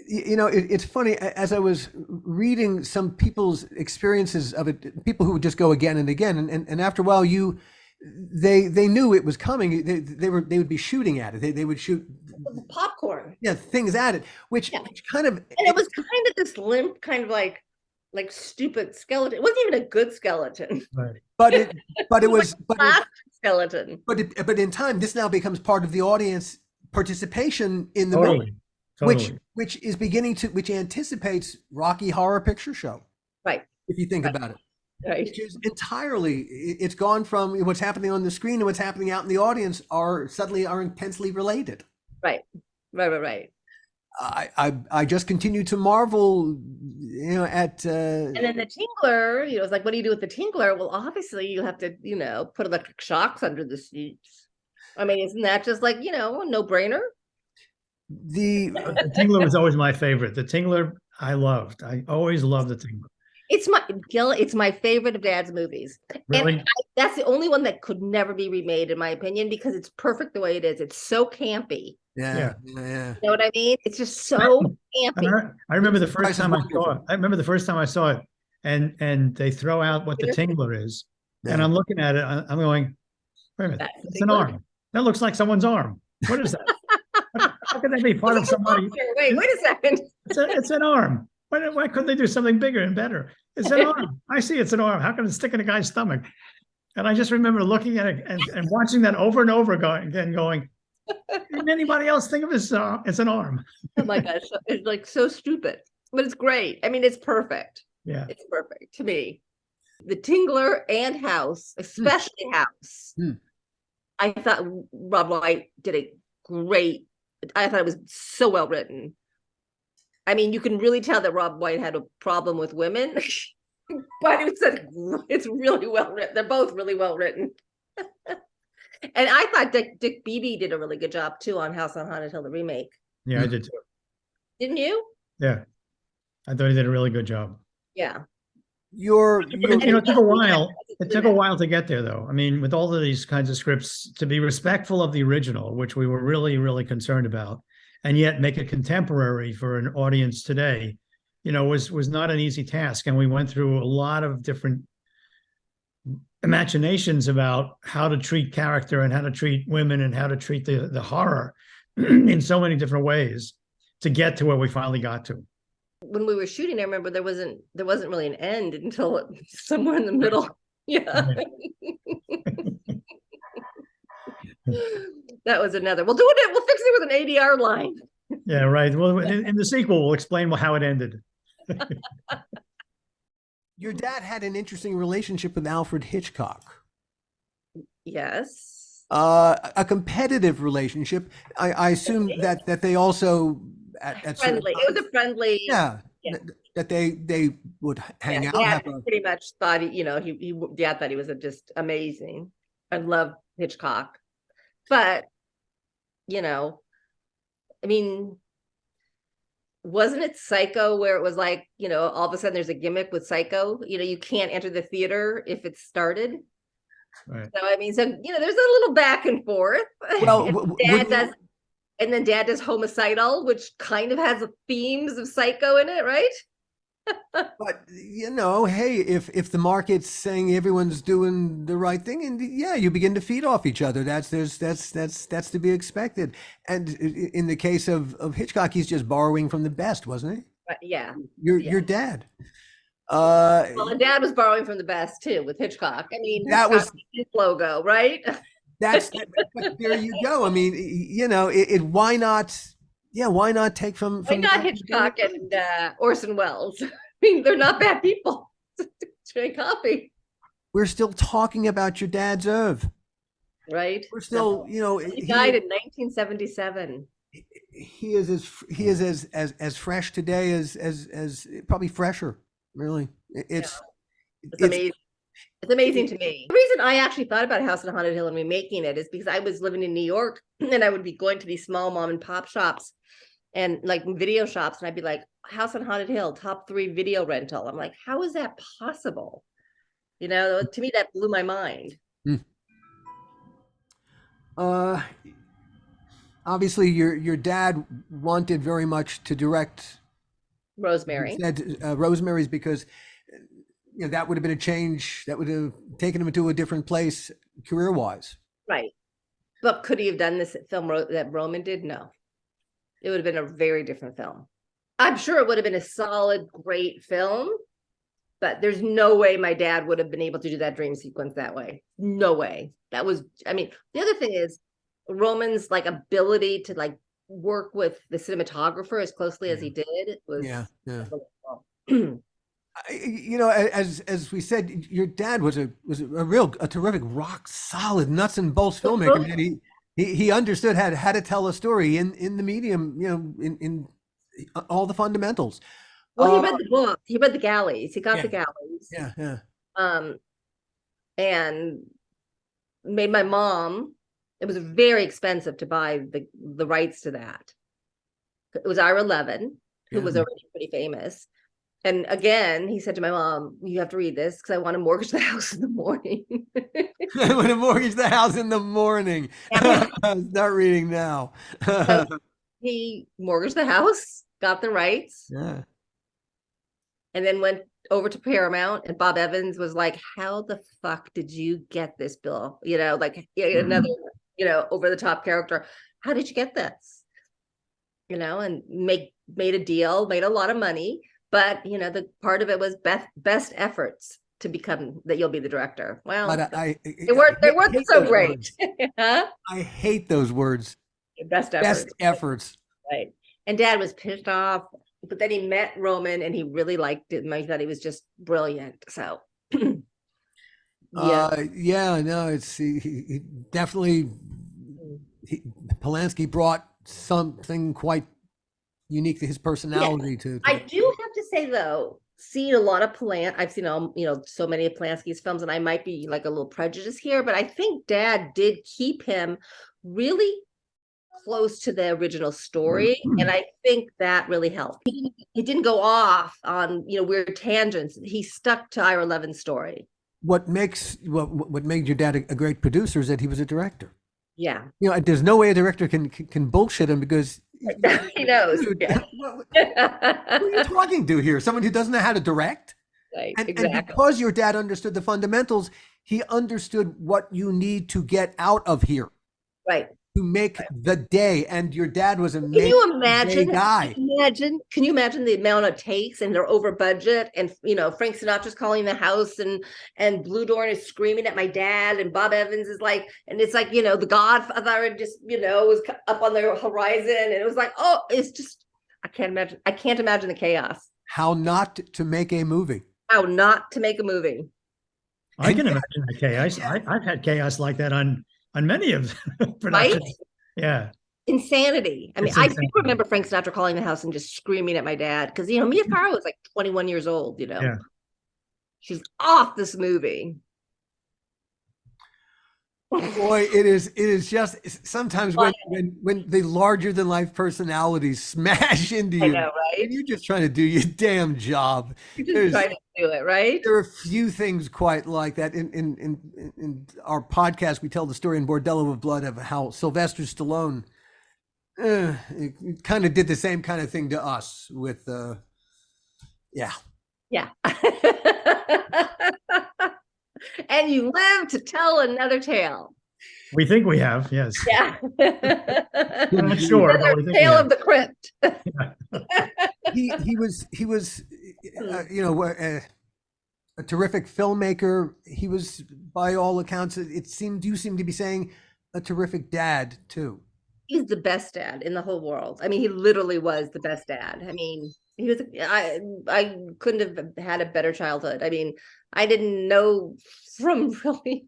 You know, it's funny, as I was reading some people's experiences of it, people who would just go again and again, and after a while they knew it was coming. They would be shooting at it. They would shoot popcorn. Yeah, things at it, which kind of, and it was kind of this limp, kind of like stupid skeleton. It wasn't even a good skeleton. Right. But it was skeleton. But in time, this now becomes part of the audience participation in the movie. Totally. Which is which anticipates Rocky Horror Picture Show. Right. If you think about it. Right. Which is entirely, it's gone from what's happening on the screen and what's happening out in the audience are intensely related. Right. I just continue to marvel, at and then the Tingler, it's like, what do you do with the Tingler? Well, obviously you have to, put electric shocks under the seats. I mean, isn't that just like, a no-brainer? The Tingler was always my favorite. The Tingler I loved. I always loved the Tingler. It's my Gil. It's my favorite of Dad's movies. Really? And that's the only one that could never be remade, in my opinion, because it's perfect the way it is. It's so campy. Yeah. You know what I mean? It's just so campy. I remember the Price first is time I saw Wonderful. it. I remember the first time I saw it, and they throw out what the Tingler is, and Yeah. I'm looking at it. I'm going, wait a minute, That's the it's an Tingler? arm. That looks like someone's arm. What is that? How can that be part of somebody? Wait a second. It's an arm. Why couldn't they do something bigger and better? It's an arm. I see it's an arm. How can it stick in a guy's stomach? And I just remember looking at it and watching that over and over again, going, didn't anybody else think of this? It's an arm. Oh my gosh, it's like so stupid, but it's great. I mean, it's perfect. Yeah. It's perfect to me. The Tingler and House, especially House. Hmm. I thought Rob White did a great. I thought it was so well written. I mean, you can really tell that Rob White had a problem with women, but it's really well written. They're both really well written. And I thought Dick Beebe did a really good job too on House on Haunted Hill, the remake. Yeah, I did too. Didn't you? Yeah. I thought he did a really good job. Yeah. It took a while. It took a while to get there, though. I mean, with all of these kinds of scripts, to be respectful of the original, which we were really, really concerned about, and yet make it contemporary for an audience today, was not an easy task. And we went through a lot of different imaginations about how to treat character and how to treat women and how to treat the horror in so many different ways to get to where we finally got to. When we were shooting, I remember there wasn't really an end until somewhere in the middle. Yeah. That was another. We'll fix it with an ADR line. Yeah, right. Well, in the sequel, we'll explain how it ended. Your dad had an interesting relationship with Alfred Hitchcock. Yes. A competitive relationship. I assume that they also at Friendly. It was a friendly. Yeah. Yeah. That they would hang out. Dad pretty much thought Dad thought he was just amazing. I love Hitchcock, but I mean, wasn't it Psycho where it was like, all of a sudden there's a gimmick with Psycho, you can't enter the theater if it's started. Right. So, I mean, there's a little back and forth. Well, and then Dad does Homicidal, which kind of has themes of Psycho in it, right? But hey, if the market's saying everyone's doing the right thing, and yeah, you begin to feed off each other. That's to be expected. And in the case of Hitchcock, he's just borrowing from the best, wasn't he? Yeah. Your dad. Well, and Dad was borrowing from the best too with Hitchcock. I mean, that was his logo, right? but there you go. I mean, why not? Yeah, why not take from Why not Hitchcock and Orson Welles? I mean, they're not bad people. Drink coffee. We're still talking about your dad's oeuvre, right? We're still, he died in 1977. He is as fresh today as probably fresher. Really, it's amazing. It's amazing to me. The reason I actually thought about House on Haunted Hill and remaking it is because I was living in New York and I would be going to these small mom and pop shops and like video shops, and I'd be like, House on Haunted Hill, top 3 video rental. I'm like, how is that possible? To me, that blew my mind. Obviously, your dad wanted very much to direct Rosemary. Rosemary's because that would have been a change that would have taken him into a different place career-wise. Right. But could he have done this film that Roman did? No. It would have been a very different film. I'm sure it would have been a solid, great film, but there's no way my dad would have been able to do that dream sequence that way. No way. The other thing is Roman's ability to work with the cinematographer as closely as he did was as we said, your dad was a terrific rock solid nuts and bolts filmmaker. And he understood how to tell a story in the medium, in all the fundamentals. Well, he read the book. He read the Galleys. He got the Galleys. Yeah. And made my mom. It was very expensive to buy the rights to that. It was R11. who was already pretty famous. And again, he said to my mom, "You have to read this because I want to mortgage the house in the morning." I want to mortgage the house in the morning. Start reading now. So he mortgaged the house, got the rights, Yeah. and then went over to Paramount. And Bob Evans was like, "How the fuck did you get this, Bill? You know, like another, over the top character. How did you get this? You know, and made a deal, made a lot of money." But the part of it was best efforts to become that you'll be the director. Well, But they weren't so great. Huh? I hate those words. Best efforts. Best efforts. Right. And Dad was pissed off, but then he met Roman and he really liked it. And I thought he was just brilliant. So no, it's he definitely Polanski brought something quite unique to his personality. I do have to say though, seeing a lot of I've seen so many of Polanski's films, and I might be like a little prejudiced here, but I think Dad did keep him really close to the original story, and I think that really helped. He didn't go off on weird tangents. He stuck to Ira Levin's story. What made your dad a great producer is that he was a director. Yeah, there's no way a director can bullshit him because he knows. Dude, who are you talking to here? Someone who doesn't know how to direct? Right, and exactly. Because your dad understood the fundamentals, he understood what you need to get out of here. Right. To make the day. And your dad was a Can you imagine? Guy. Can you imagine the amount it takes, and they're over budget, and Frank Sinatra's calling the house, and Blue Dorn is screaming at my dad, and Bob Evans is like, and it's like the Godfather just was up on the horizon, and it was like, oh, it's just I can't imagine the chaos. How not to make a movie. How not to make a movie. I can imagine the chaos. I've had chaos like that on many of productions. Right? Yeah. Insanity. I mean, I do remember Frank Sinatra calling the house and just screaming at my dad because Mia Farrow was like 21 years old. Yeah. She's off this movie. Boy, it is just sometimes when the larger than life personalities smash into you, I know, right? And you're just trying to do your damn job. You're just trying to do it, right? There are a few things quite like that. In our podcast, we tell the story in Bordello of Blood of how Sylvester Stallone kind of did the same kind of thing to us with yeah. And you live to tell another tale. We think we have, yes. Yeah. I'm not sure. Another tale of the crypt. he was a terrific filmmaker. He was, by all accounts, you seem to be saying, a terrific dad too. He's the best dad in the whole world. I mean, he literally was the best dad. I mean, he was. I couldn't have had a better childhood. I mean, I didn't know from really.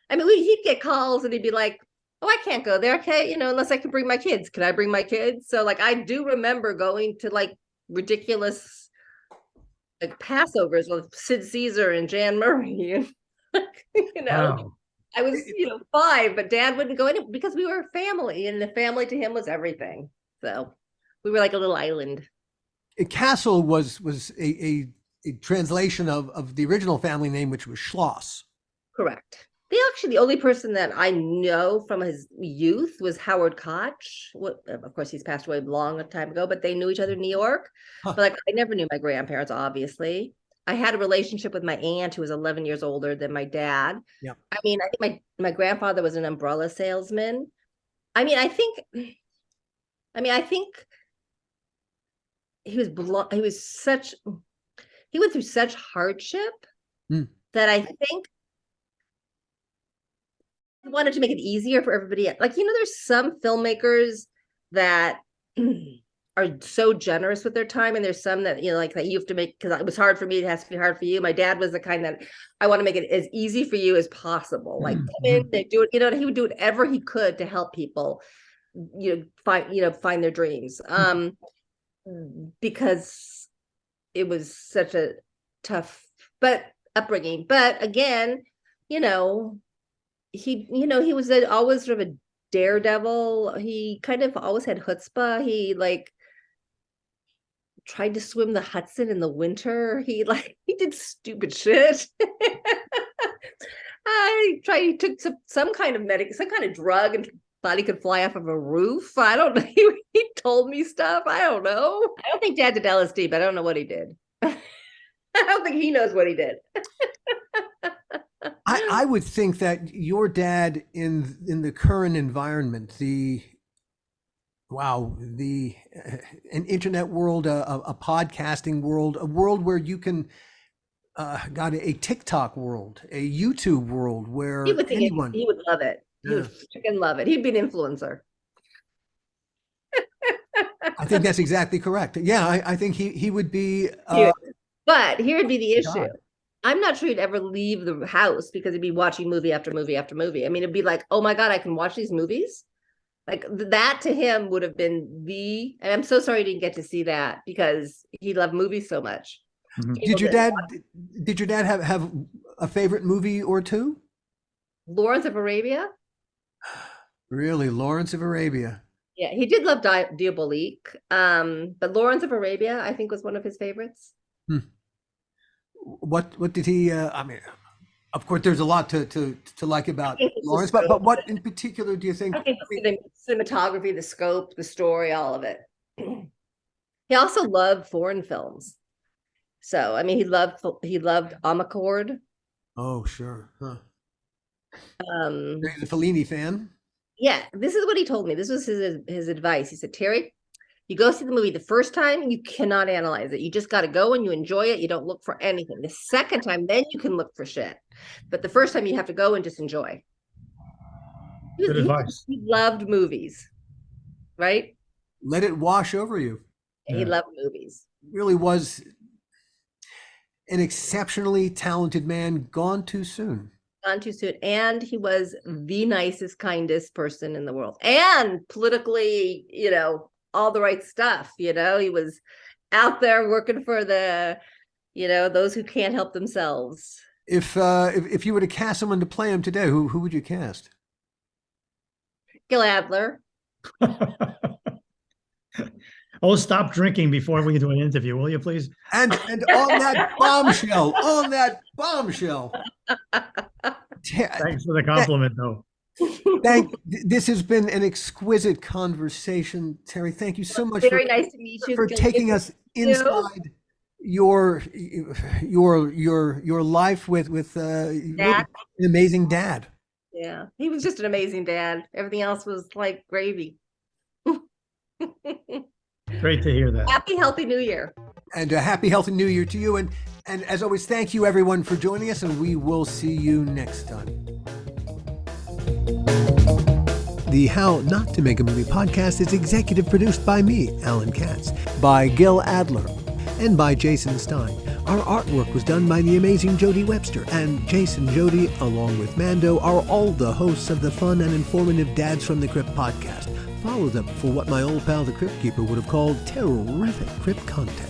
I mean, he'd get calls and he'd be like, "Oh, I can't go there. Okay, unless I can bring my kids. Can I bring my kids?" So, like, I do remember going to like ridiculous like Passovers with Sid Caesar and Jan Murray. Wow. I was 5, but Dad wouldn't go in because we were a family, and the family to him was everything. So we were like a little island. Castle was a translation of the original family name, which was Schloss. Correct. The only person that I know from his youth was Howard Koch. Of course, he's passed away a long time ago, but they knew each other in New York. Huh. But I never knew my grandparents, obviously. I had a relationship with my aunt who was 11 years older than my dad. Yeah. I mean, I think my grandfather was an umbrella salesman. I think he went through such hardship that I think he wanted to make it easier for everybody. Like, there's some filmmakers that are so generous with their time, and there's some that like that you have to make, because it was hard for me, it has to be hard for you. My dad was the kind that I want to make it as easy for you as possible. Like, come in, they do it, he would do whatever he could to help people find their dreams, because it was such a tough upbringing. But again, he was always sort of a daredevil. He kind of always had chutzpah. He tried to swim the Hudson in the winter. He did stupid shit. He took some kind of drug and thought he could fly off of a roof. I don't know. He told me stuff. I don't know. I don't think Dad did LSD, but I don't know what he did. I don't think he knows what he did. I would think that your dad in the current environment, an internet world, a podcasting world, a world where you can got a TikTok world, a YouTube world where he would anyone he would love it. He would freaking love it. He'd be an influencer. I think that's exactly correct. Yeah, I think he would be. But here would be the issue. God. I'm not sure he'd ever leave the house because he'd be watching movie after movie after movie. I mean, it'd be like, oh my God, I can watch these movies. Like that to him would have been and I'm so sorry he didn't get to see that because he loved movies so much. Mhm. Did your dad have a favorite movie or two? Lawrence of Arabia? Really, Lawrence of Arabia. Yeah, he did love Diabolique. But Lawrence of Arabia, I think, was one of his favorites. What did he? I mean, of course, there's a lot to like about Lawrence, but what in particular do you think? I think the cinematography, the scope, the story, all of it. He also loved foreign films. So, I mean, he loved Amarcord. Oh, sure. Huh. He's a Um, Fellini fan. yeah, this is what he told me. This was his advice. He said, Terry, you go see the movie the first time, you cannot analyze it. You just got to go and you enjoy it. You don't look for anything. The second time, then you can look for shit. But the first time, you have to go and just enjoy. Good advice. He loved movies, right? Let it wash over you. He Yeah. loved movies. Really was an exceptionally talented man, gone too soon. Gone too soon. And he was the nicest, kindest person in the world. And politically, all the right stuff. He was out there working for those who can't help themselves. If you were to cast someone to play him today, who would you cast? Gil Adler. Oh, stop drinking before we do an interview, will you please? And on that bombshell. Thanks for the compliment, though. This has been an exquisite conversation, Terry. Thank you so much Very nice to meet you. for Gil. taking us inside your life with really Dad. an amazing dad. Yeah, he was just an amazing dad. Everything else was like gravy. Great to hear that. Happy, healthy New Year. And a happy, healthy New Year to you. And as always, thank you everyone for joining us, and we will see you next time. The How Not to Make a Movie podcast is executive produced by me, Alan Katz, by Gil Adler, and by Jason Stein. Our artwork was done by the amazing Jody Webster, and Jason Jody, along with Mando, are all the hosts of the fun and informative Dads from the Crypt podcast. Follow them for what my old pal the Crypt Keeper would have called terrific crypt content.